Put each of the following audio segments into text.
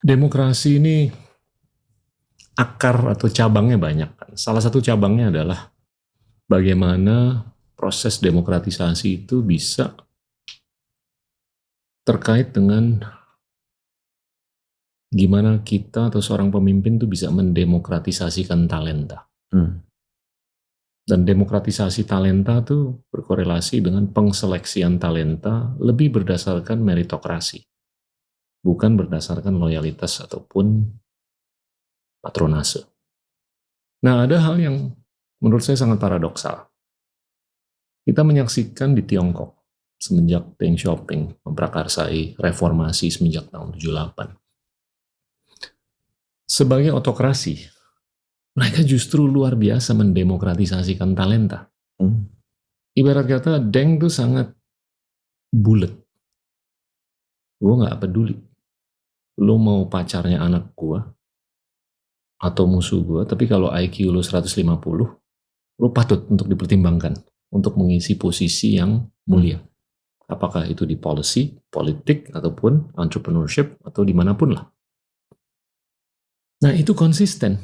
Demokrasi ini akar atau cabangnya banyak. Salah satu cabangnya adalah bagaimana proses demokratisasi itu bisa terkait dengan gimana kita atau seorang pemimpin itu bisa mendemokratisasikan talenta. Dan demokratisasi talenta itu berkorelasi dengan pengseleksian talenta lebih berdasarkan meritokrasi, bukan berdasarkan loyalitas ataupun patronase. Nah, ada hal yang menurut saya sangat paradoksal. Kita menyaksikan di Tiongkok semenjak Deng Xiaoping memprakarsai reformasi semenjak tahun 78. Sebagai autokrasi, mereka justru luar biasa mendemokratisasikan talenta. Ibarat kata Deng tuh sangat bulet. Gue gak peduli. Lo mau pacarnya anak gue atau musuh gue, tapi kalau IQ lo 150, lo patut untuk dipertimbangkan untuk mengisi posisi yang mulia. Apakah itu di policy, politik, ataupun entrepreneurship, atau dimanapun lah. Nah, itu konsisten.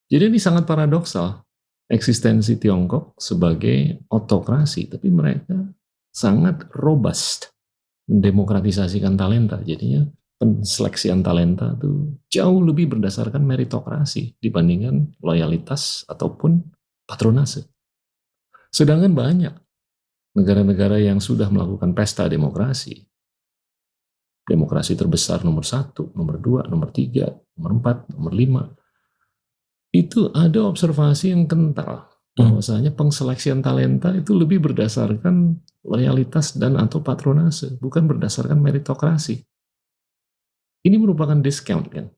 Jadi ini sangat paradoksal. Eksistensi Tiongkok sebagai autokrasi, tapi mereka sangat robust mendemokratisasikan talenta. Jadinya penseleksian talenta itu jauh lebih berdasarkan meritokrasi dibandingkan loyalitas ataupun patronase. Sedangkan banyak negara-negara yang sudah melakukan pesta demokrasi. Demokrasi terbesar nomor 1, nomor 2, nomor 3, nomor 4, nomor 5. Itu ada observasi yang kental. Bahwasanya pengseleksian talenta itu lebih berdasarkan loyalitas dan atau patronase, bukan berdasarkan meritokrasi. Ini merupakan discount kan?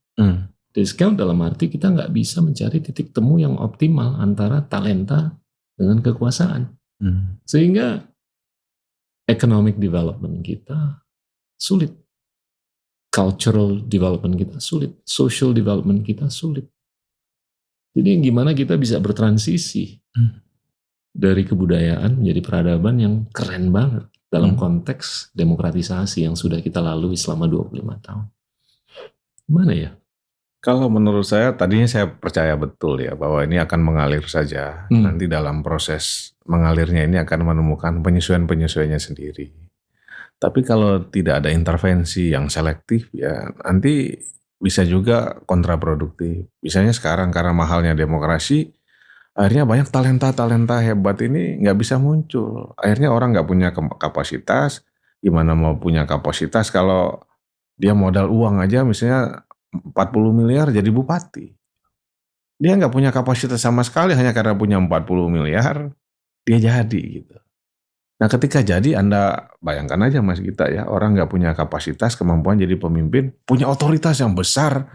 Discount dalam arti kita nggak bisa mencari titik temu yang optimal antara talenta dengan kekuasaan. Sehingga economic development kita sulit. Cultural development kita sulit. Social development kita sulit. Jadi gimana kita bisa bertransisi dari kebudayaan menjadi peradaban yang keren banget dalam konteks demokratisasi yang sudah kita lalui selama 25 tahun. Gimana ya? Kalau menurut saya, tadinya saya percaya betul ya bahwa ini akan mengalir saja. Nanti dalam proses mengalirnya ini akan menemukan penyesuaian-penyesuaiannya sendiri. Tapi kalau tidak ada intervensi yang selektif ya nanti bisa juga kontraproduktif. Misalnya sekarang karena mahalnya demokrasi, akhirnya banyak talenta-talenta hebat ini nggak bisa muncul. Akhirnya orang nggak punya kapasitas. Gimana mau punya kapasitas kalau dia modal uang aja misalnya 40 miliar jadi bupati. Dia nggak punya kapasitas sama sekali hanya karena punya 40 miliar, dia jadi gitu. Nah ketika jadi Anda bayangkan aja Mas Gita ya, orang nggak punya kapasitas, kemampuan jadi pemimpin, punya otoritas yang besar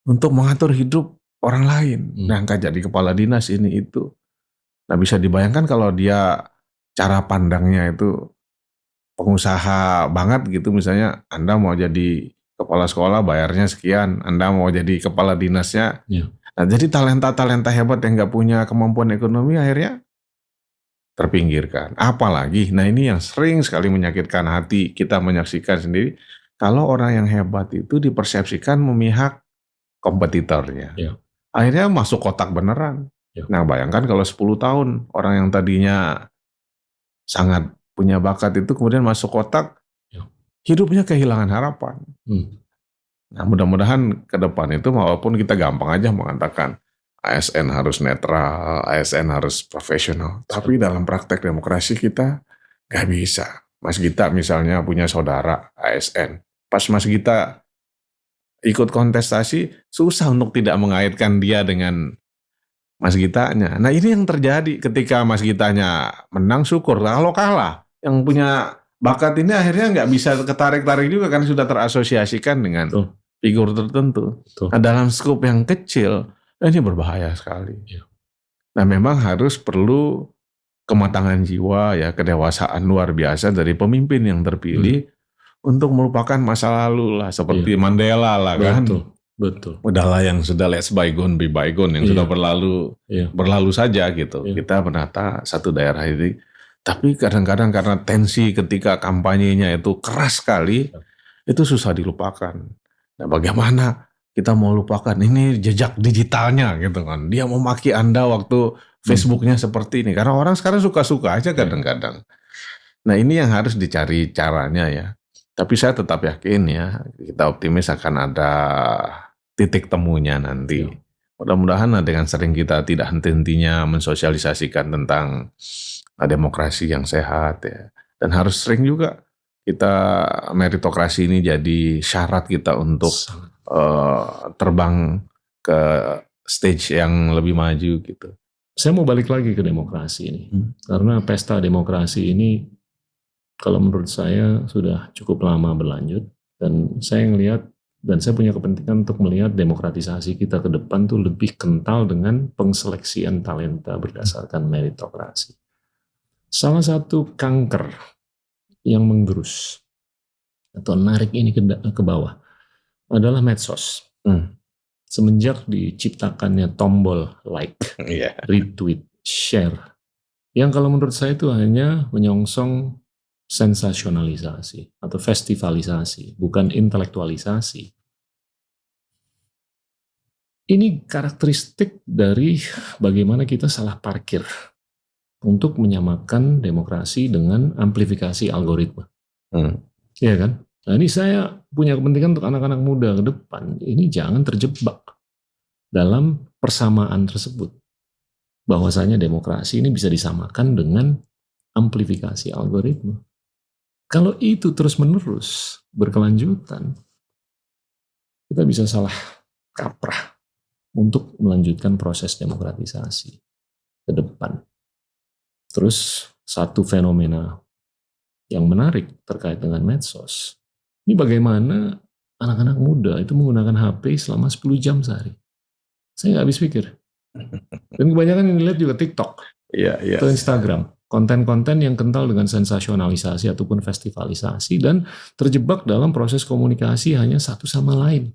untuk mengatur hidup orang lain. Nah nggak jadi kepala dinas ini itu. Nah bisa dibayangkan kalau dia cara pandangnya itu pengusaha banget gitu, misalnya Anda mau jadi kepala sekolah bayarnya sekian, Anda mau jadi kepala dinasnya. Nah jadi talenta-talenta hebat yang nggak punya kemampuan ekonomi akhirnya terpinggirkan. Apalagi, nah ini yang sering sekali menyakitkan hati kita menyaksikan sendiri, kalau orang yang hebat itu dipersepsikan memihak kompetitornya. Akhirnya masuk kotak beneran. Nah bayangkan kalau 10 tahun orang yang tadinya sangat punya bakat itu kemudian masuk kotak, hidupnya kehilangan harapan. Nah mudah-mudahan ke depan itu walaupun kita gampang aja mengatakan ASN harus netral, ASN harus profesional. Tapi dalam praktek demokrasi kita nggak bisa. Mas Gita misalnya punya saudara ASN. Pas Mas Gita ikut kontestasi, susah untuk tidak mengaitkan dia dengan Mas Gitanya. Nah ini yang terjadi ketika Mas Gitanya menang, syukur. Kalau kalah, yang punya bakat ini akhirnya nggak bisa ketarik-tarik juga kan sudah terasosiasikan dengan figur tertentu. Nah dalam skop yang kecil, ini berbahaya sekali. Nah memang harus perlu kematangan jiwa ya, kedewasaan luar biasa dari pemimpin yang terpilih untuk melupakan masa lalu lah, seperti Mandela lah kan. Betul. Udahlah yang sudah let's bygone be bygone, yang sudah berlalu berlalu saja gitu. Kita menata satu daerah ini. Tapi kadang-kadang karena tensi ketika kampanyenya itu keras sekali, itu susah dilupakan. Nah bagaimana kita mau lupakan ini jejak digitalnya gitu kan. Dia mau maki Anda waktu Facebooknya seperti ini. Karena orang sekarang suka-suka aja kadang-kadang. Nah ini yang harus dicari caranya ya. Tapi saya tetap yakin ya, kita optimis akan ada titik temunya nanti. Ya. Mudah-mudahan dengan sering kita tidak henti-hentinya mensosialisasikan tentang demokrasi yang sehat ya. Dan harus sering juga kita meritokrasi ini jadi syarat kita untuk terbang ke stage yang lebih maju gitu. Saya mau balik lagi ke demokrasi ini. Karena pesta demokrasi ini kalau menurut saya sudah cukup lama berlanjut, dan saya ngelihat dan saya punya kepentingan untuk melihat demokratisasi kita ke depan tuh lebih kental dengan pengseleksian talenta berdasarkan meritokrasi. Salah satu kanker yang menggerus atau narik ini ke bawah adalah medsos. Semenjak diciptakannya tombol like, retweet, share, yang kalau menurut saya itu hanya menyongsong sensasionalisasi atau festivalisasi, bukan intelektualisasi. Ini karakteristik dari bagaimana kita salah parkir untuk menyamakan demokrasi dengan amplifikasi algoritma. Iya kan? Nah ini saya punya kepentingan untuk anak-anak muda ke depan, ini jangan terjebak dalam persamaan tersebut. Bahwasanya demokrasi ini bisa disamakan dengan amplifikasi algoritma. Kalau itu terus-menerus berkelanjutan, kita bisa salah kaprah untuk melanjutkan proses demokratisasi ke depan. Terus satu fenomena yang menarik terkait dengan medsos, ini bagaimana anak-anak muda itu menggunakan HP selama 10 jam sehari. Saya nggak habis pikir. Dan kebanyakan yang dilihat juga TikTok atau Instagram. Konten-konten yang kental dengan sensasionalisasi ataupun festivalisasi dan terjebak dalam proses komunikasi hanya satu sama lain.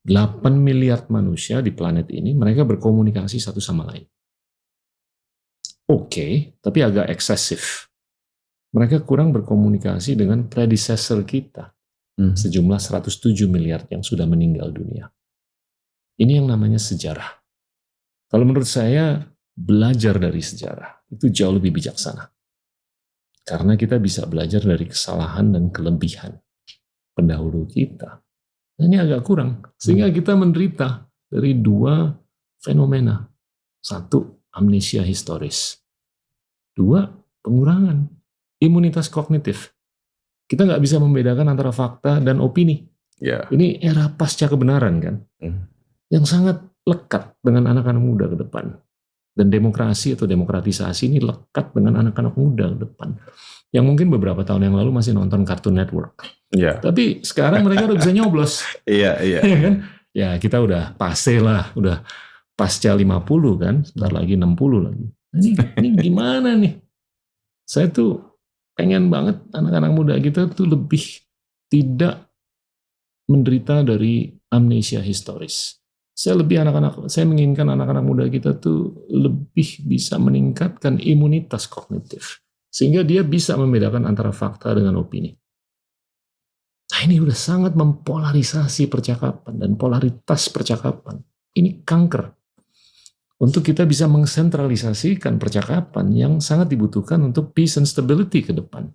8 miliar manusia di planet ini, mereka berkomunikasi satu sama lain. Oke, tapi agak eksesif. Mereka kurang berkomunikasi dengan predecessor kita, sejumlah 107 miliar yang sudah meninggal dunia. Ini yang namanya sejarah. Kalau menurut saya, belajar dari sejarah itu jauh lebih bijaksana. Karena kita bisa belajar dari kesalahan dan kelebihan pendahulu kita. Nah, ini agak kurang. Sehingga kita menderita dari dua fenomena. Satu, amnesia historis. Dua, pengurangan imunitas kognitif. Kita nggak bisa membedakan antara fakta dan opini. Ini era pasca kebenaran kan. Yang sangat lekat dengan anak-anak muda ke depan. Dan demokrasi atau demokratisasi ini lekat dengan anak-anak muda ke depan. Yang mungkin beberapa tahun yang lalu masih nonton Cartoon Network. Tapi sekarang mereka udah bisa nyoblos. Ya kan? Ya kita udah pase lah, udah pasca 50 kan, sebentar lagi 60 lagi. Ini gimana nih? Saya tuh pengen banget anak-anak muda kita tuh lebih tidak menderita dari amnesia historis. Saya menginginkan anak-anak muda kita tuh lebih bisa meningkatkan imunitas kognitif. Sehingga dia bisa membedakan antara fakta dengan opini. Nah ini udah sangat mempolarisasi percakapan dan polaritas percakapan. Ini kanker. Untuk kita bisa mengsentralisasikan percakapan yang sangat dibutuhkan untuk peace and stability ke depan.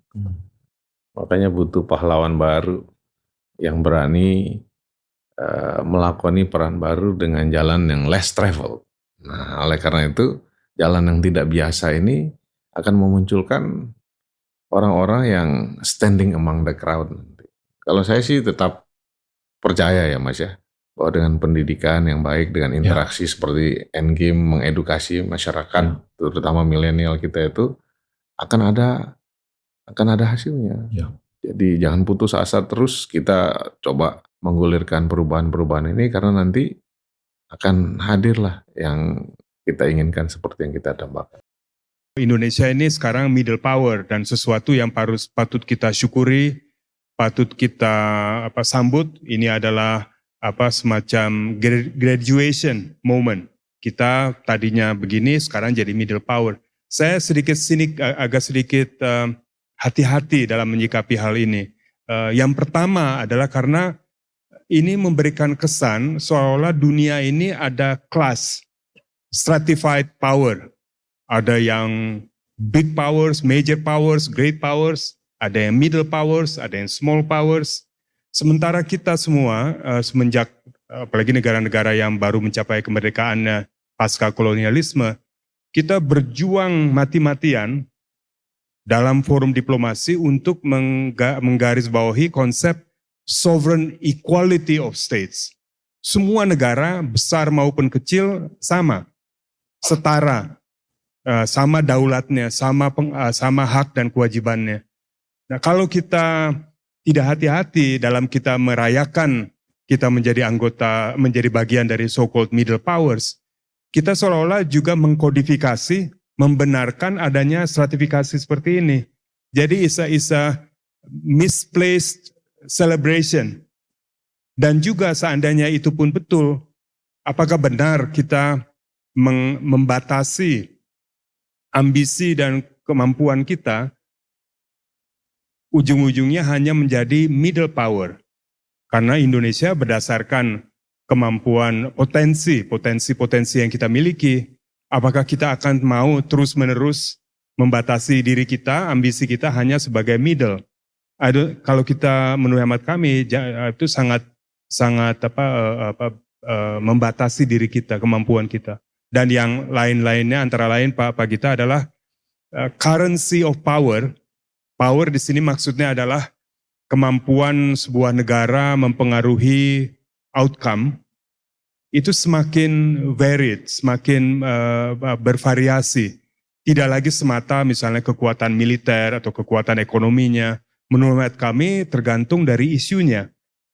Makanya butuh pahlawan baru yang berani melakoni peran baru dengan jalan yang less travel. Nah, oleh karena itu, jalan yang tidak biasa ini akan memunculkan orang-orang yang standing among the crowd. Kalau saya sih tetap percaya ya Mas ya, bahwa dengan pendidikan yang baik, dengan interaksi seperti Endgame mengedukasi masyarakat, terutama milenial kita itu, akan ada hasilnya. Jadi jangan putus asa terus, kita coba menggulirkan perubahan-perubahan ini karena nanti akan hadirlah yang kita inginkan seperti yang kita dambakan. Indonesia ini sekarang middle power dan sesuatu yang patut kita syukuri, patut kita sambut. Ini adalah semacam graduation moment. Kita tadinya begini, sekarang jadi middle power. Saya agak sedikit hati-hati dalam menyikapi hal ini. Yang pertama adalah karena ini memberikan kesan seolah-olah dunia ini ada kelas, stratified power. Ada yang big powers, major powers, great powers, ada yang middle powers, ada yang small powers. Sementara kita semua semenjak apalagi negara-negara yang baru mencapai kemerdekaannya pasca kolonialisme, kita berjuang mati-matian dalam forum diplomasi untuk menggarisbawahi konsep sovereign equality of states. Semua negara besar maupun kecil sama, setara, sama daulatnya, sama hak dan kewajibannya. Nah, kalau kita tidak hati-hati dalam kita merayakan kita menjadi anggota, menjadi bagian dari so-called middle powers, kita seolah-olah juga mengkodifikasi, membenarkan adanya stratifikasi seperti ini. Jadi is a misplaced celebration. Dan juga seandainya itu pun betul, apakah benar kita membatasi ambisi dan kemampuan kita, ujung-ujungnya hanya menjadi middle power. Karena Indonesia berdasarkan kemampuan potensi yang kita miliki, apakah kita akan mau terus-menerus membatasi diri kita, ambisi kita hanya sebagai middle? Kalau kita menurut hemat kami itu sangat membatasi diri kita, kemampuan kita. Dan yang lain-lainnya antara lain Pak Gita adalah currency of power. Power di sini maksudnya adalah kemampuan sebuah negara mempengaruhi outcome. Itu semakin varied, semakin bervariasi. Tidak lagi semata misalnya kekuatan militer atau kekuatan ekonominya. Menurut kami tergantung dari isunya.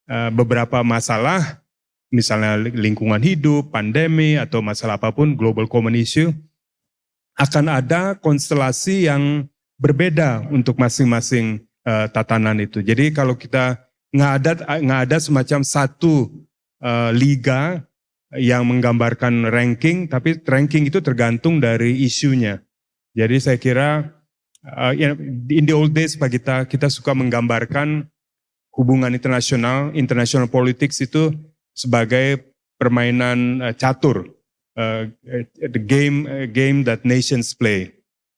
Beberapa masalah, misalnya lingkungan hidup, pandemi, atau masalah apapun, global common issue, akan ada konstelasi yang berbeda untuk masing-masing tatanan itu. Jadi kalau kita nggak ada semacam satu liga yang menggambarkan ranking, tapi ranking itu tergantung dari isunya. Jadi saya kira in the old days Pak kita suka menggambarkan hubungan international politics itu sebagai permainan catur, the game that nations play.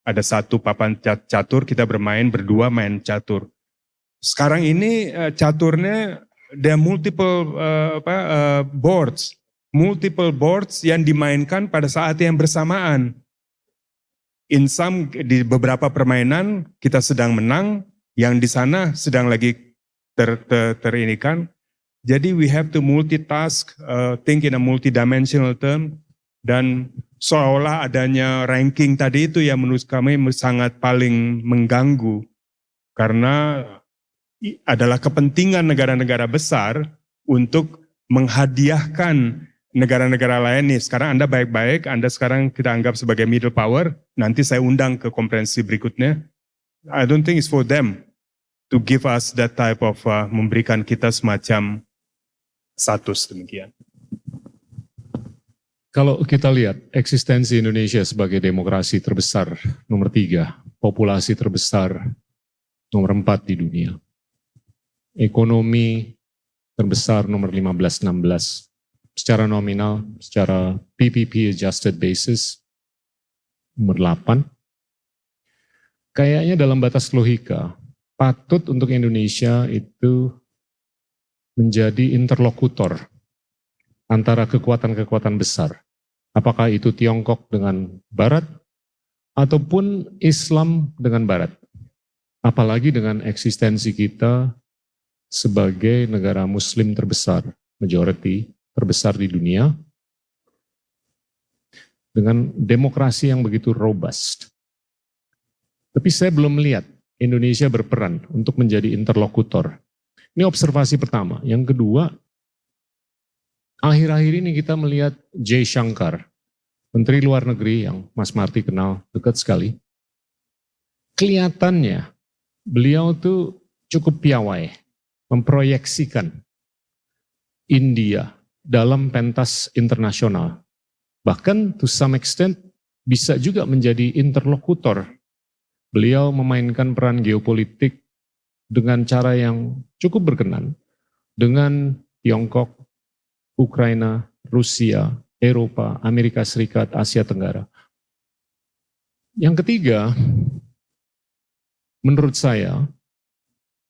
Ada satu papan catur, kita bermain berdua main catur. Sekarang ini caturnya there are multiple boards yang dimainkan pada saat yang bersamaan. Di beberapa permainan kita sedang menang, yang di sana sedang lagi terinikan. Jadi we have to multitask, think in a multidimensional term, dan seolah adanya ranking tadi itu yang menurut kami sangat paling mengganggu, karena adalah kepentingan negara-negara besar untuk menghadiahkan negara-negara lain nih. Sekarang Anda baik-baik, Anda sekarang kita anggap sebagai middle power, nanti saya undang ke konferensi berikutnya. I don't think it's for them to give us that type of memberikan kita semacam status demikian. Kalau kita lihat eksistensi Indonesia sebagai demokrasi terbesar nomor 3, populasi terbesar nomor 4 di dunia, ekonomi terbesar nomor 15-16, secara nominal, secara PPP adjusted basis nomor 8, kayaknya dalam batas logika patut untuk Indonesia itu menjadi interlokutor antara kekuatan-kekuatan besar. Apakah itu Tiongkok dengan Barat ataupun Islam dengan Barat. Apalagi dengan eksistensi kita sebagai negara Muslim terbesar, majority terbesar di dunia, dengan demokrasi yang begitu robust. Tapi saya belum melihat Indonesia berperan untuk menjadi interlokutor. Ini observasi pertama. Yang kedua, akhir-akhir ini kita melihat Jay Shankar, Menteri Luar Negeri yang Mas Marty kenal dekat sekali. Kelihatannya beliau tuh cukup piawai memproyeksikan India dalam pentas internasional. Bahkan to some extent bisa juga menjadi interlokutor. Beliau memainkan peran geopolitik dengan cara yang cukup berkenan dengan Tiongkok, Ukraina, Rusia, Eropa, Amerika Serikat, Asia Tenggara. Yang ketiga, menurut saya,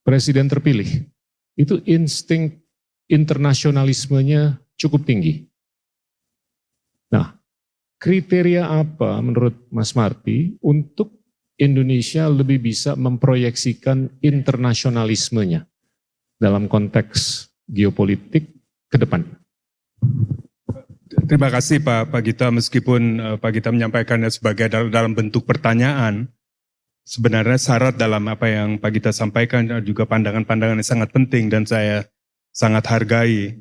presiden terpilih itu insting internasionalismenya cukup tinggi. Nah, kriteria apa menurut Mas Marty untuk Indonesia lebih bisa memproyeksikan internasionalismenya dalam konteks geopolitik ke depan? Terima kasih Pak Gita, meskipun Pak Gita menyampaikannya sebagai dalam bentuk pertanyaan, sebenarnya syarat dalam apa yang Pak Gita sampaikan juga pandangan-pandangan yang sangat penting dan saya sangat hargai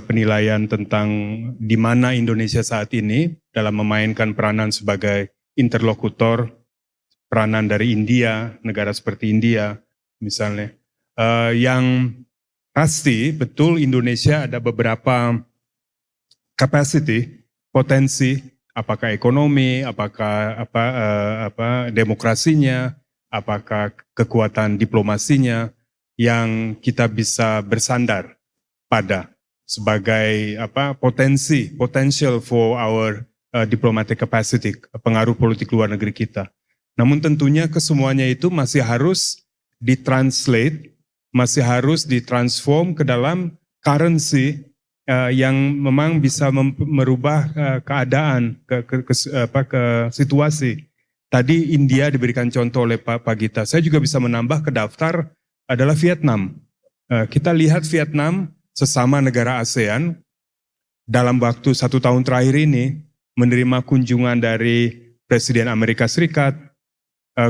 penilaian tentang di mana Indonesia saat ini dalam memainkan peranan sebagai interlokutor, peranan dari India, negara seperti India misalnya. Yang pasti betul Indonesia ada beberapa capacity, potensi, apakah ekonomi, apakah demokrasinya, apakah kekuatan diplomasinya yang kita bisa bersandar pada sebagai potential for our diplomatic capacity, pengaruh politik luar negeri kita. Namun tentunya kesemuanya itu masih harus ditranslate, masih harus ditransform ke dalam currency yang memang bisa merubah keadaan, ke situasi. Tadi India diberikan contoh oleh Pak Gita. Saya juga bisa menambah ke daftar adalah Vietnam. Kita lihat Vietnam sesama negara ASEAN dalam waktu 1 tahun terakhir ini menerima kunjungan dari Presiden Amerika Serikat,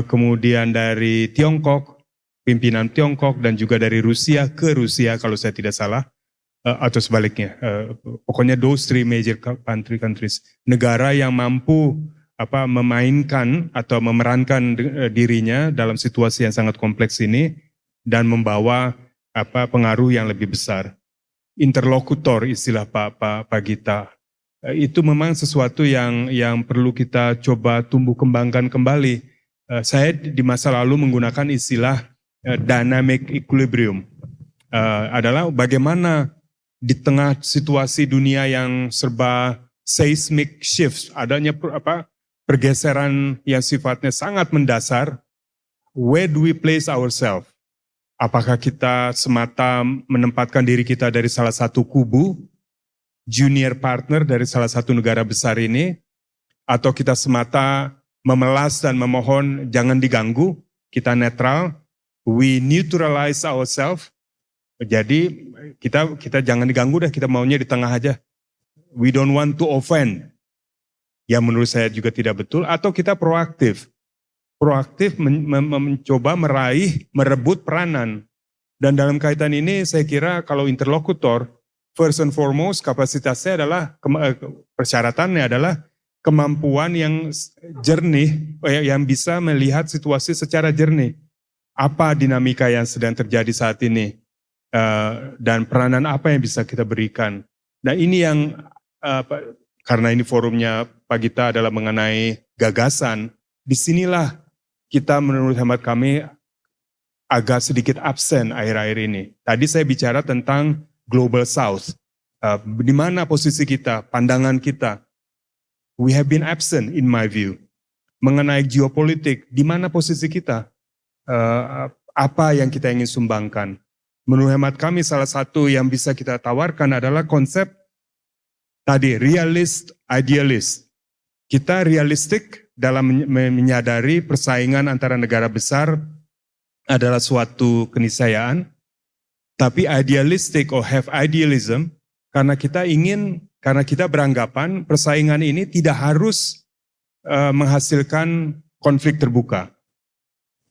kemudian dari Tiongkok, pimpinan Tiongkok, dan juga dari Rusia ke Rusia kalau saya tidak salah, atau sebaliknya. Pokoknya those three major countries. Negara yang mampu memainkan atau memerankan dirinya dalam situasi yang sangat kompleks ini dan membawa pengaruh yang lebih besar. Interlokutor istilah Pak Gita. Itu memang sesuatu yang perlu kita coba tumbuh kembangkan kembali. Saya di masa lalu menggunakan istilah dynamic equilibrium. Adalah bagaimana di tengah situasi dunia yang serba seismic shift, adanya pergeseran yang sifatnya sangat mendasar, where do we place ourselves? Apakah kita semata menempatkan diri kita dari salah satu kubu, junior partner dari salah satu negara besar ini, atau kita semata memelas dan memohon jangan diganggu, kita netral, we neutralize ourselves, jadi kita jangan diganggu dah, kita maunya di tengah aja. We don't want to offend. Ya menurut saya juga tidak betul. Atau kita proaktif. Proaktif mencoba meraih, merebut peranan. Dan dalam kaitan ini saya kira kalau interlokutor, first and foremost kapasitasnya adalah, persyaratannya adalah kemampuan yang jernih, yang bisa melihat situasi secara jernih. Apa dinamika yang sedang terjadi saat ini? Dan peranan apa yang bisa kita berikan. Nah ini yang, karena ini forumnya Pak Gita adalah mengenai gagasan, disinilah kita menurut hemat kami agak sedikit absen akhir-akhir ini. Tadi saya bicara tentang Global South, di mana posisi kita, pandangan kita. We have been absent in my view. Mengenai geopolitik, di mana posisi kita, apa yang kita ingin sumbangkan. Menurut hemat kami salah satu yang bisa kita tawarkan adalah konsep tadi realist, idealist. Kita realistik dalam menyadari persaingan antara negara besar adalah suatu keniscayaan, tapi idealistik or have idealism karena kita beranggapan persaingan ini tidak harus menghasilkan konflik terbuka.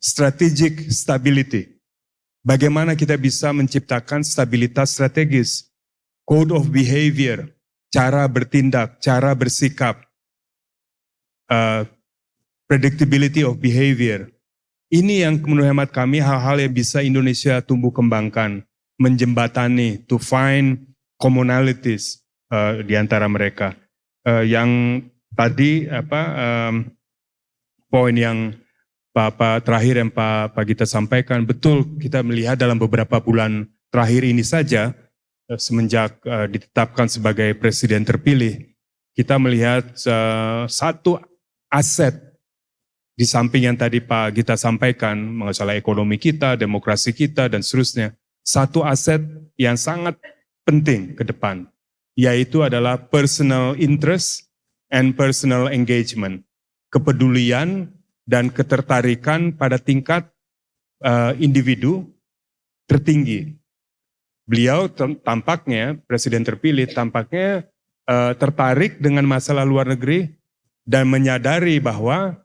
Strategic stability. Bagaimana kita bisa menciptakan stabilitas strategis, code of behavior, cara bertindak, cara bersikap, predictability of behavior. Ini yang menurut hemat kami hal-hal yang bisa Indonesia tumbuh kembangkan, menjembatani, to find commonalities di antara mereka. Yang tadi poin yang terakhir yang Pak Gita sampaikan, betul kita melihat dalam beberapa bulan terakhir ini saja, semenjak ditetapkan sebagai presiden terpilih, kita melihat satu aset di samping yang tadi Pak Gita sampaikan, masalah ekonomi kita, demokrasi kita, dan seterusnya. Satu aset yang sangat penting ke depan, yaitu adalah personal interest and personal engagement. Kepedulian dan ketertarikan pada tingkat individu tertinggi. Beliau tampaknya, presiden terpilih, tampaknya tertarik dengan masalah luar negeri dan menyadari bahwa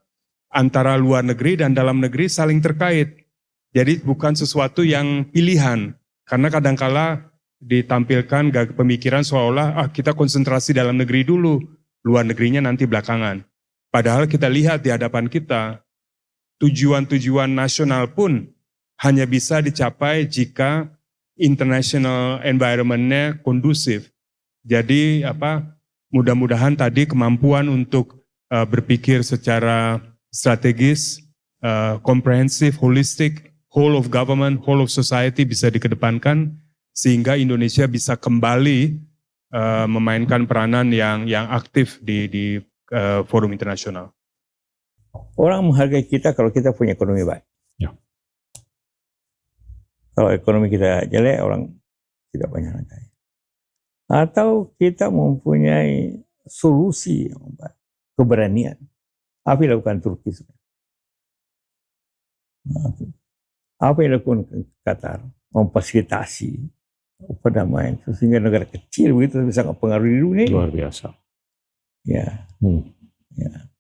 antara luar negeri dan dalam negeri saling terkait. Jadi bukan sesuatu yang pilihan. Karena kadangkala ditampilkan pemikiran seolah-olah kita konsentrasi dalam negeri dulu, luar negerinya nanti belakangan. Padahal kita lihat di hadapan kita, tujuan-tujuan nasional pun hanya bisa dicapai jika international environment-nya kondusif. Jadi mudah-mudahan tadi kemampuan untuk berpikir secara strategis, komprehensif, holistik, whole of government, whole of society bisa dikedepankan sehingga Indonesia bisa kembali memainkan peranan yang aktif di forum internasional. Orang menghargai kita kalau kita punya ekonomi baik. Ya. Kalau ekonomi kita jelek, orang tidak banyak hargai. Atau kita mempunyai solusi yang baik, keberanian. Apa yang dilakukan Turki sebenarnya? Apa yang dilakukan Qatar? Memfasilitasi perdamaian sehingga negara kecil begitu bisa mempengaruhi dunia. Luar biasa. Ya. Ya.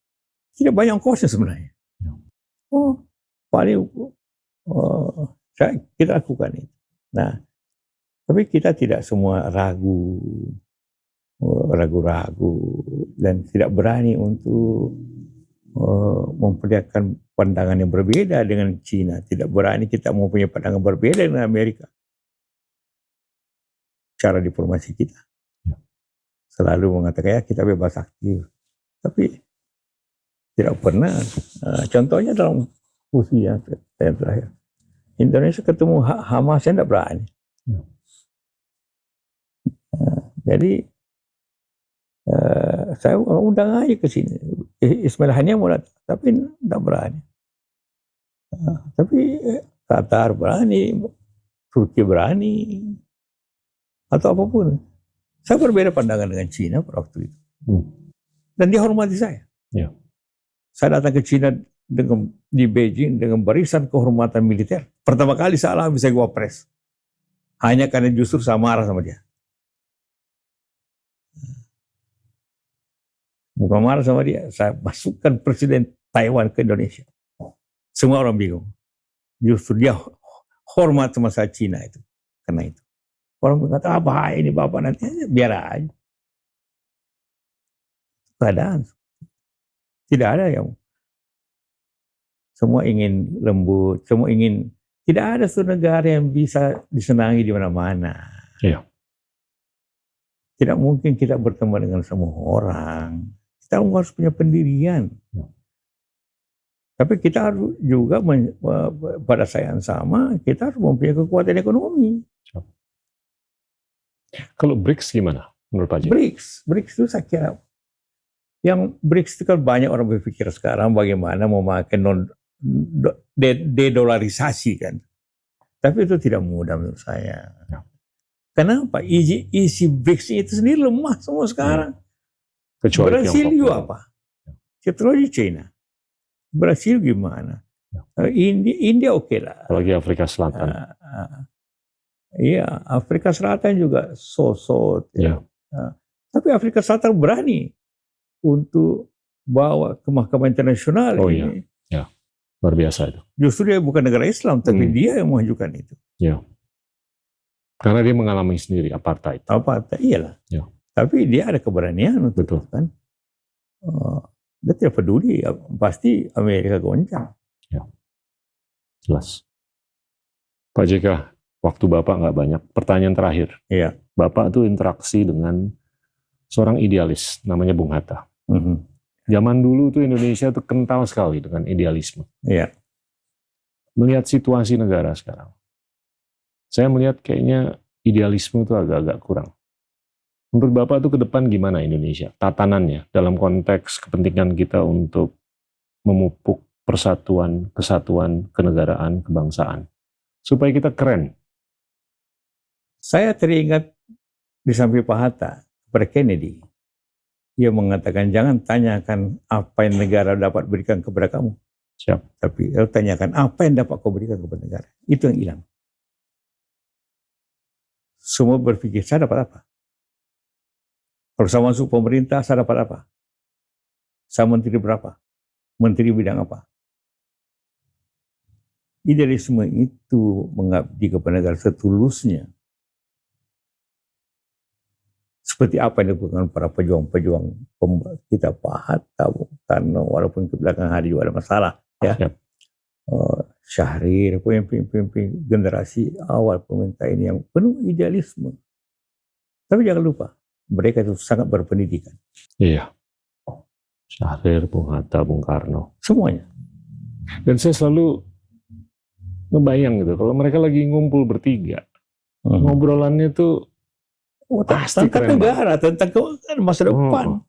Tidak banyak ongkosnya sebenarnya. Ya. Paling kita lakukan itu. Nah, tapi kita tidak semua ragu-ragu dan tidak berani untuk memperlihatkan pandangan yang berbeda dengan China. Tidak berani kita mempunyai pandangan berbeda dengan Amerika. Cara diplomasi kita. Selalu mengatakan kita bebas aktif. Tapi tidak pernah. Contohnya dalam kursi yang terakhir. Indonesia ketemu Hamas, saya tidak berani. Jadi saya undang aja ke sini. Ismail Haniah mau datang, tapi tidak berani. Tapi Qatar berani, Turki berani, atau apapun. Saya berbeda pandangan dengan Cina pada waktu itu. Dan dia hormati saya. Ya. Saya datang ke Cina di Beijing dengan barisan kehormatan militer. Pertama kali saya alami saya wapres. Hanya karena justru saya marah sama dia. Bukan marah sama dia, saya masukkan Presiden Taiwan ke Indonesia. Semua orang bingung. Justru dia hormat sama saya Cina itu. Karena itu. Orang berkata, apa ini Bapak nanti? Biar aja. Keadaan. Tidak ada yang semua ingin lembut, semua ingin, tidak ada satu negara yang bisa disenangi di mana-mana. Iya. Tidak mungkin kita bertemu dengan semua orang. Kita harus punya pendirian. Ya. Tapi kita harus juga pada saat yang sama kita harus mempunyai kekuatan ekonomi. Kalau BRICS gimana menurut Pak Jin? BRICS itu saya kira yang BRICS itu kan banyak orang berpikir sekarang bagaimana memakai dedolarisasi kan. Tapi itu tidak mudah menurut saya. Ya. Kenapa? Isi BRICS itu sendiri lemah semua sekarang. Kecuali Brasil Tiongkok. juga apa? Kecuali China. Brasil gimana? Ya. India oke lah. Apalagi Afrika Selatan. Iya, Afrika Selatan juga sosok. Ya. Tapi Afrika Selatan berani untuk bawa ke Mahkamah Internasional. Oh ini. iya, luar biasa itu. Justru dia bukan negara Islam, tapi dia yang mengajukan itu. Ya. Karena dia mengalami sendiri apartheid. Apartheid, iyalah. Ya. Tapi dia ada keberanian untuk Betul. itu kan. Dia tidak peduli, pasti Amerika goncang. Ya. Jelas. Pak JK, waktu Bapak nggak banyak. Pertanyaan terakhir. Iya. Bapak tuh interaksi dengan seorang idealis, namanya Bung Hatta. Zaman dulu tuh Indonesia tuh kental sekali dengan idealisme. Iya. Melihat situasi negara sekarang, saya melihat kayaknya idealisme itu agak-agak kurang. Menurut Bapak itu ke depan gimana Indonesia? Tatanannya dalam konteks kepentingan kita untuk memupuk persatuan, kesatuan, kenegaraan, kebangsaan. Supaya kita keren. Saya teringat di samping Pak Hatta kepada Kennedy. Dia mengatakan jangan tanyakan apa yang negara dapat berikan kepada kamu. Siap. Tapi tanyakan apa yang dapat kau berikan kepada negara. Itu yang hilang. Semua berpikir saya dapat apa? Kalau saya masuk pemerintah, saya dapat apa? Saya menteri berapa? Menteri bidang apa? Idealisme itu mengabdi kepada negara setulusnya. Seperti apa yang dilakukan para pejuang-pejuang kita Pak Hatta, karena walaupun ke belakang hari juga ada masalah. Ya. Yep. Syahrir, pemimpin-pemimpin generasi awal pemerintah ini yang penuh idealisme. Tapi jangan lupa, mereka itu sangat berpendidikan. Iya. Syahrir, Bung Hatta, Bung Karno. Semuanya. Dan saya selalu ngebayang gitu, kalau mereka lagi ngumpul bertiga, ngobrolannya tuh pasti tentang keren negara, tentang masa depan.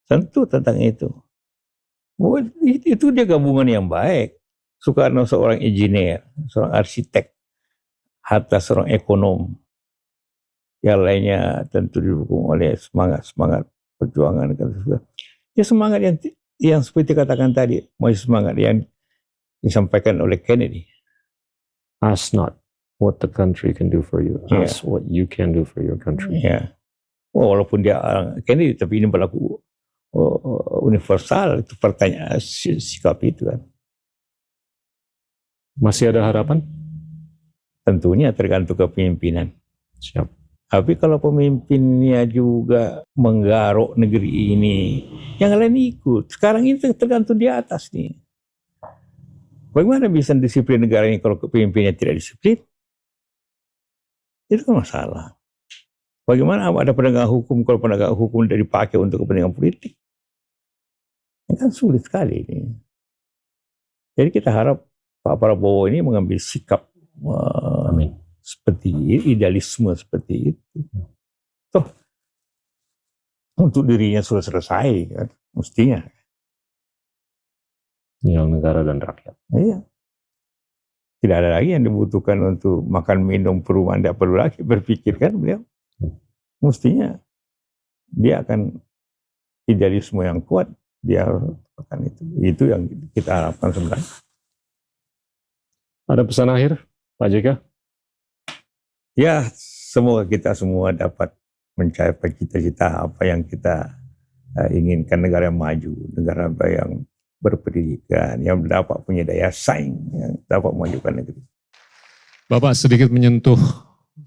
Tentu tentang itu. Itu dia gabungan yang baik. Soekarno seorang engineer, seorang arsitek, Hatta seorang ekonom. Yang lainnya tentu didukung oleh semangat perjuangan. Ya semangat yang seperti katakan tadi, masih semangat yang disampaikan oleh Kennedy. Ask not what the country can do for you. Ask what you can do for your country. Ya. Walaupun dia Kennedy, tapi ini berlaku universal, itu pertanyaan sikap itu kan. Masih ada harapan? Tentunya tergantung kepemimpinan. Siap. Tapi kalau pemimpinnya juga menggaruk negeri ini, yang lain ikut. Sekarang ini tergantung di atas nih. Bagaimana bisa disiplin negara ini kalau pemimpinnya tidak disiplin? Itu kan masalah. Bagaimana ada penegak hukum kalau penegak hukum tidak dipakai untuk kepentingan politik? Ini kan sulit sekali ini. Jadi kita harap Pak Prabowo ini mengambil sikap Amin. Seperti idealisme seperti itu. Toh untuk dirinya sudah selesai kan, mestinya. Tinggal negara dan rakyat. Iya. Tidak ada lagi yang dibutuhkan untuk makan minum perumahan, tidak perlu lagi berpikir kan beliau. Mestinya dia akan idealisme yang kuat, dia akan itu. Itu yang kita harapkan sebenarnya. Ada pesan akhir, Pak JK? Ya, semoga kita semua dapat mencapai cita-cita apa yang kita inginkan, negara yang maju, negara yang berpendidikan, yang dapat punya daya saing, yang dapat memajukan negeri. Bapak sedikit menyentuh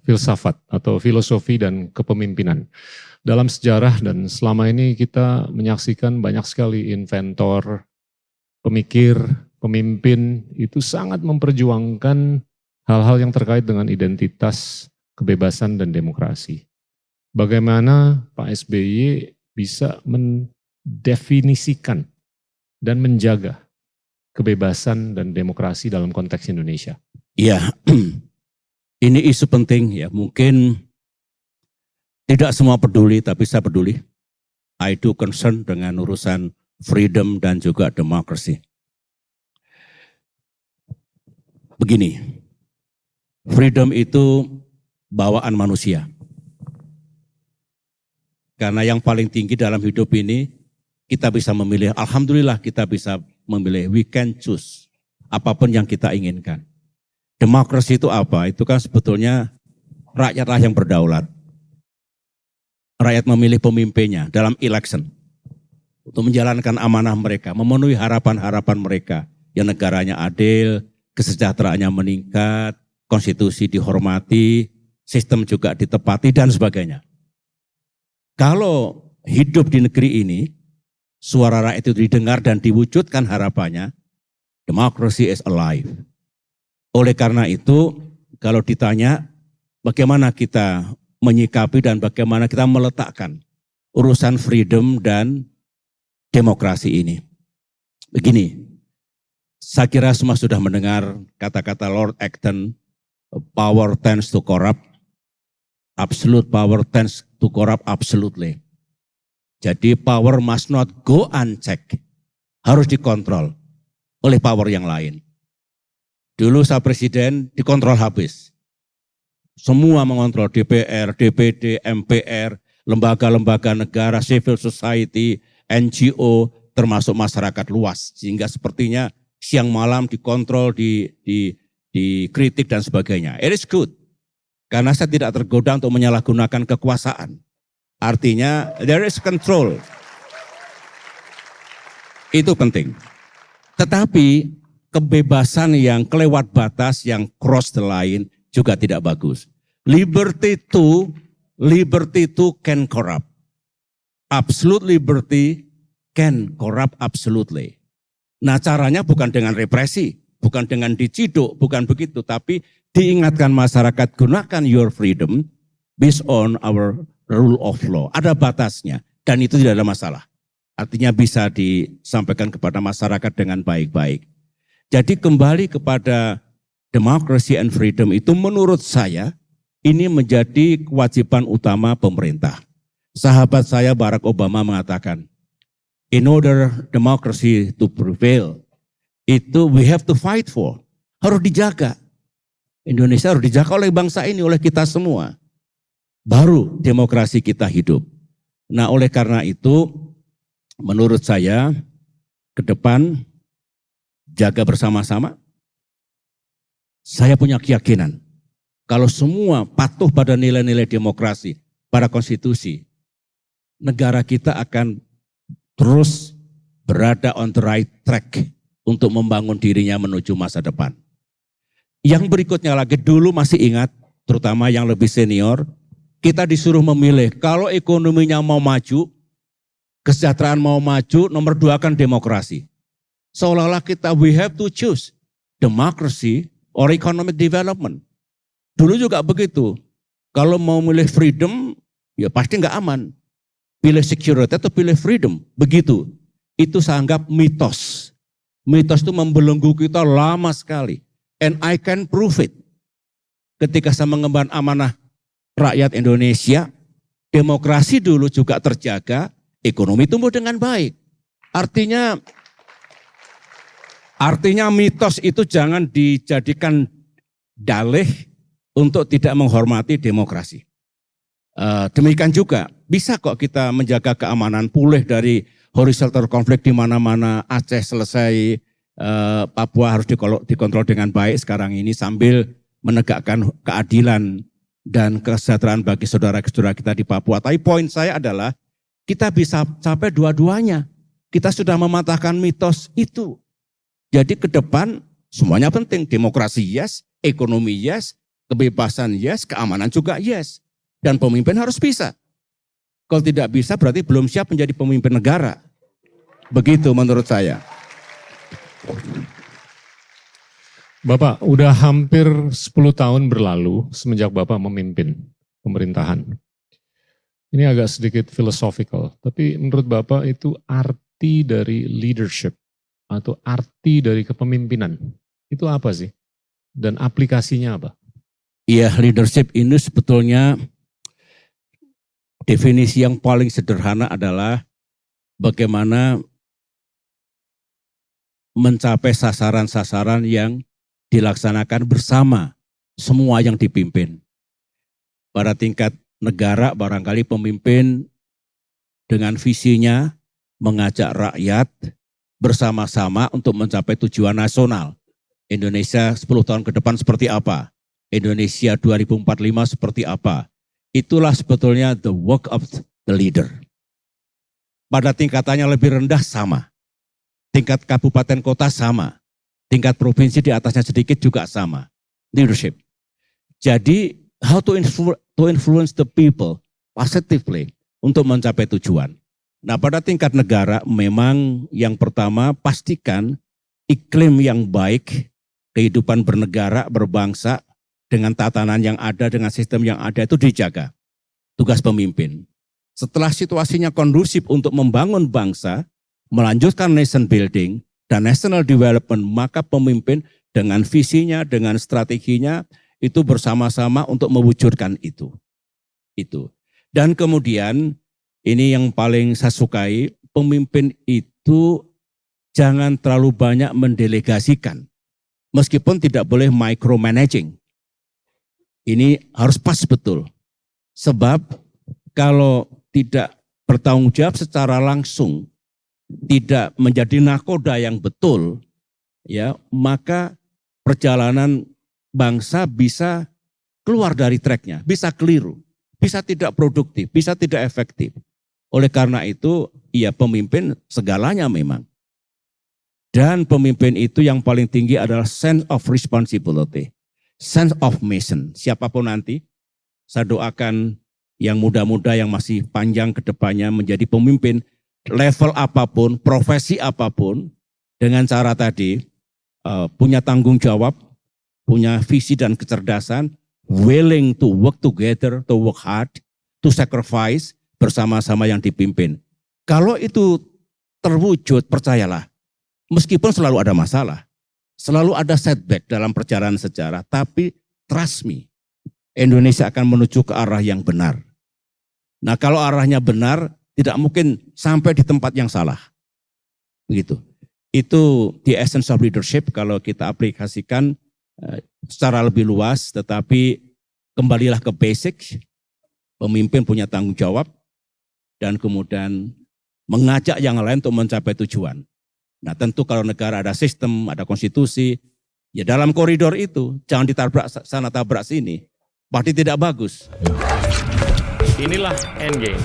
filsafat atau filosofi dan kepemimpinan. Dalam sejarah dan selama ini kita menyaksikan banyak sekali inventor, pemikir, pemimpin itu sangat memperjuangkan hal-hal yang terkait dengan identitas, kebebasan, dan demokrasi. Bagaimana Pak SBY bisa mendefinisikan dan menjaga kebebasan dan demokrasi dalam konteks Indonesia? Ya, ini isu penting ya. Mungkin tidak semua peduli, tapi saya peduli. I do concern dengan urusan freedom dan juga demokrasi. Begini, freedom itu bawaan manusia. Karena yang paling tinggi dalam hidup ini, kita bisa memilih, alhamdulillah kita bisa memilih, we can choose apapun yang kita inginkan. Demokrasi itu apa? Itu kan sebetulnya rakyatlah yang berdaulat. Rakyat memilih pemimpinnya dalam election untuk menjalankan amanah mereka, memenuhi harapan-harapan mereka, yang negaranya adil, kesejahteraannya meningkat, konstitusi dihormati, sistem juga ditepati, dan sebagainya. Kalau hidup di negeri ini, suara rakyat itu didengar dan diwujudkan harapannya, democracy is alive. Oleh karena itu, kalau ditanya bagaimana kita menyikapi dan bagaimana kita meletakkan urusan freedom dan demokrasi ini. Begini, saya kira semua sudah mendengar kata-kata Lord Acton, power tends to corrupt, Absolute power tends to corrupt absolutely. Jadi power must not go unchecked. Harus dikontrol oleh power yang lain. Dulu saya presiden dikontrol habis. Semua mengontrol DPR, DPD, MPR, lembaga-lembaga negara, civil society, NGO, termasuk masyarakat luas. Sehingga sepertinya siang malam dikontrol, dikritik dan sebagainya. It is good. Karena saya tidak tergoda untuk menyalahgunakan kekuasaan. Artinya there is control. Itu penting. Tetapi kebebasan yang kelewat batas, yang cross the line juga tidak bagus. Liberty to can corrupt. Absolute liberty can corrupt absolutely. Nah, caranya bukan dengan represi, bukan dengan diciduk, bukan begitu, tapi diingatkan masyarakat, gunakan your freedom based on our rule of law. Ada batasnya dan itu tidak ada masalah. Artinya bisa disampaikan kepada masyarakat dengan baik-baik. Jadi kembali kepada democracy and freedom itu menurut saya ini menjadi kewajiban utama pemerintah. Sahabat saya Barack Obama mengatakan, in order democracy to prevail, itu we have to fight for. Harus dijaga. Indonesia harus dijaga oleh bangsa ini, oleh kita semua. Baru demokrasi kita hidup. Nah, oleh karena itu, menurut saya, ke depan, jaga bersama-sama. Saya punya keyakinan, kalau semua patuh pada nilai-nilai demokrasi, pada konstitusi, negara kita akan terus berada on the right track untuk membangun dirinya menuju masa depan. Yang berikutnya lagi, dulu masih ingat, terutama yang lebih senior, kita disuruh memilih, kalau ekonominya mau maju, kesejahteraan mau maju, nomor 2 kan demokrasi. Seolah-olah kita, we have to choose democracy or economic development. Dulu juga begitu, kalau mau milih freedom, ya pasti nggak aman. Pilih security atau pilih freedom, begitu. Itu saya anggap mitos. Mitos itu membelenggu kita lama sekali. And I can prove it. Ketika saya mengemban amanah rakyat Indonesia, demokrasi dulu juga terjaga, ekonomi tumbuh dengan baik. Artinya mitos itu jangan dijadikan dalih untuk tidak menghormati demokrasi. Demikian juga bisa kok kita menjaga keamanan, pulih dari horizontal konflik di mana-mana, Aceh selesai, Papua harus dikontrol dengan baik sekarang ini sambil menegakkan keadilan dan kesejahteraan bagi saudara-saudara kita di Papua. Tapi poin saya adalah kita bisa capai dua-duanya. Kita sudah mematahkan mitos itu. Jadi ke depan semuanya penting. Demokrasi yes, ekonomi yes, kebebasan yes, keamanan juga yes. Dan pemimpin harus bisa. Kalau tidak bisa berarti belum siap menjadi pemimpin negara. Begitu menurut saya. Bapak, udah hampir 10 tahun berlalu semenjak Bapak memimpin pemerintahan. Ini agak sedikit philosophical, tapi menurut Bapak itu arti dari leadership atau arti dari kepemimpinan, itu apa sih? Dan aplikasinya apa? Iya, leadership ini sebetulnya definisi yang paling sederhana adalah bagaimana mencapai sasaran-sasaran yang dilaksanakan bersama semua yang dipimpin. Pada tingkat negara barangkali pemimpin dengan visinya mengajak rakyat bersama-sama untuk mencapai tujuan nasional. Indonesia 10 tahun ke depan seperti apa? Indonesia 2045 seperti apa? Itulah sebetulnya the work of the leader. Pada tingkatannya lebih rendah sama. Tingkat kabupaten kota sama. Tingkat provinsi di atasnya sedikit juga sama. Leadership. Jadi how to influence the people positively untuk mencapai tujuan. Nah, pada tingkat negara memang yang pertama pastikan iklim yang baik, kehidupan bernegara, berbangsa dengan tatanan yang ada, dengan sistem yang ada itu dijaga. Tugas pemimpin. Setelah situasinya kondusif untuk membangun bangsa, melanjutkan nation building dan national development, maka pemimpin dengan visinya, dengan strateginya itu bersama-sama untuk mewujudkan itu. Itu. Dan kemudian ini yang paling saya sukai, pemimpin itu jangan terlalu banyak mendelegasikan. Meskipun tidak boleh micromanaging. Ini harus pas betul. Sebab kalau tidak bertanggung jawab secara langsung, tidak menjadi nakoda yang betul, ya, maka perjalanan bangsa bisa keluar dari tracknya, bisa keliru, bisa tidak produktif, bisa tidak efektif. Oleh karena itu, ya pemimpin segalanya memang. Dan pemimpin itu yang paling tinggi adalah sense of responsibility, sense of mission. Siapapun nanti, saya doakan yang muda-muda yang masih panjang ke depannya menjadi pemimpin, level apapun, profesi apapun, dengan cara tadi, punya tanggung jawab, punya visi dan kecerdasan, willing to work together, to work hard, to sacrifice bersama-sama yang dipimpin. Kalau itu terwujud, percayalah, meskipun selalu ada masalah, selalu ada setback dalam perjalanan sejarah, tapi trust me, Indonesia akan menuju ke arah yang benar. Nah, kalau arahnya benar, tidak mungkin sampai di tempat yang salah. Begitu. Itu the essence of leadership kalau kita aplikasikan secara lebih luas, tetapi kembalilah ke basic, pemimpin punya tanggung jawab, dan kemudian mengajak yang lain untuk mencapai tujuan. Nah, tentu kalau negara ada sistem, ada konstitusi, ya dalam koridor itu, jangan ditabrak sana tabrak sini, pasti tidak bagus. Inilah Endgame.